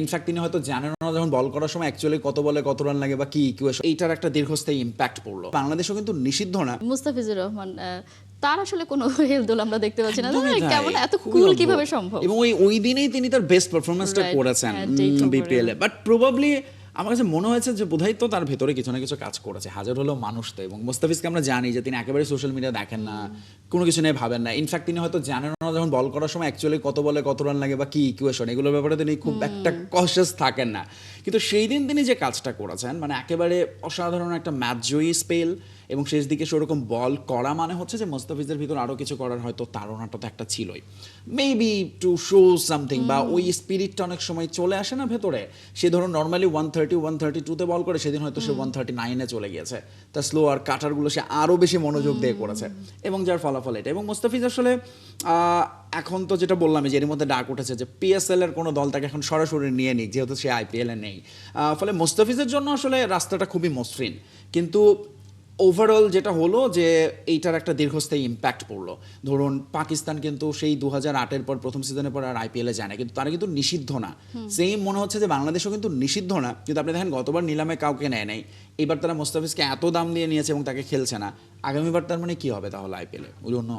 In fact তিনি হয়তো জানেন না যখন বল করার সময় অ্যাকচুয়ালি কত বলে কত রান লাগে বা কি ইকুয়েশন, এইটার একটা দীর্ঘস্থায়ী ইম্প্যাক্ট পড়লো। বাংলাদেশও কিন্তু নিষিদ্ধ না। মুস্তাফিজুর রহমান তার আসলে কোনো হেলদোল আমরা দেখতে পাচ্ছি না। একদমই তাই, কেমন এত খুবই কুল অদ্ভুত। কিভাবে সম্ভব? এবং ওই দিনেই তিনি তার বেস্ট পারফরমেন্সটা Right, করেছেন হ্যাঁ, date over, BPL A. But probably আমার কাছে মনে হয়েছে যে বোধহয় তো তার ভেতরে কিছু না কিছু কাজ করেছে, হাজার হলেও মানুষ তো। এবং মুস্তাফিজকে আমরা জানি যে তিনি একেবারে সোশ্যাল মিডিয়া দেখেন না, কোনো কিছু নিয়ে ভাবেন না। ইনফ্যাক্ট তিনি হয়তো জানেন না যখন বল করার সময় অ্যাকচুয়ালি কত বলে কত রান লাগে বা কি ইকুয়েশন, এগুলোর ব্যাপারে তিনি খুব একটা কনসিয়াস থাকেন না। কিন্তু সেই দিন তিনি যে কাজটা করেছেন, মানে একেবারে অসাধারণ একটা ম্যাচ জয়ী স্পেল, এবং শেষ দিকে সেরকম বল করা মানে হচ্ছে যে মুস্তাফিজের ভিতর আরও কিছু করার হয়তো তাড়নাটা তো একটা ছিলই, মেবি টু শো সামথিং, বা ওই স্পিরিটটা অনেক সময় চলে আসে না ভেতরে। সে ধরুন নর্মালি 132-তে বল করে, সেদিন হয়তো সে 139-এ চলে গিয়েছে। তার স্লো আর কাটারগুলো সে আরও বেশি মনোযোগ দিয়ে করেছে, এবং যার ফলাফল এটা। এবং মুস্তাফিজ আসলে এখন তো যেটা বললাম যে এর মধ্যে ডাক উঠেছে যে পিএসএল এর কোনো দল তাকে এখন সরাসরি নিয়ে নিক, যেহেতু সে আইপিএল এ নেই। ফলে মুস্তাফিজের জন্য আসলে রাস্তাটা খুবই মসৃণ। কিন্তু ওভারঅল যেটা হলো যে এইটার একটা দীর্ঘস্থায়ী ইম্প্যাক্ট পড়লো। ধরুন পাকিস্তান কিন্তু সেই 2008-এর পর প্রথম সিজনের পর আর আইপিএলে যায় না, কিন্তু তারা কিন্তু নিষিদ্ধ না। সেম মনে হচ্ছে যে বাংলাদেশও কিন্তু নিষিদ্ধ না, কিন্তু আপনি দেখেন গতবার নিলামে কাউকে নেয় নাই, এবার তারা মুস্তাফিজকে এত দাম দিয়ে নিয়েছে এবং তাকে খেলছে না। আগামীবার তার মানে কি হবে তাহলে আইপিএলে? We don't know.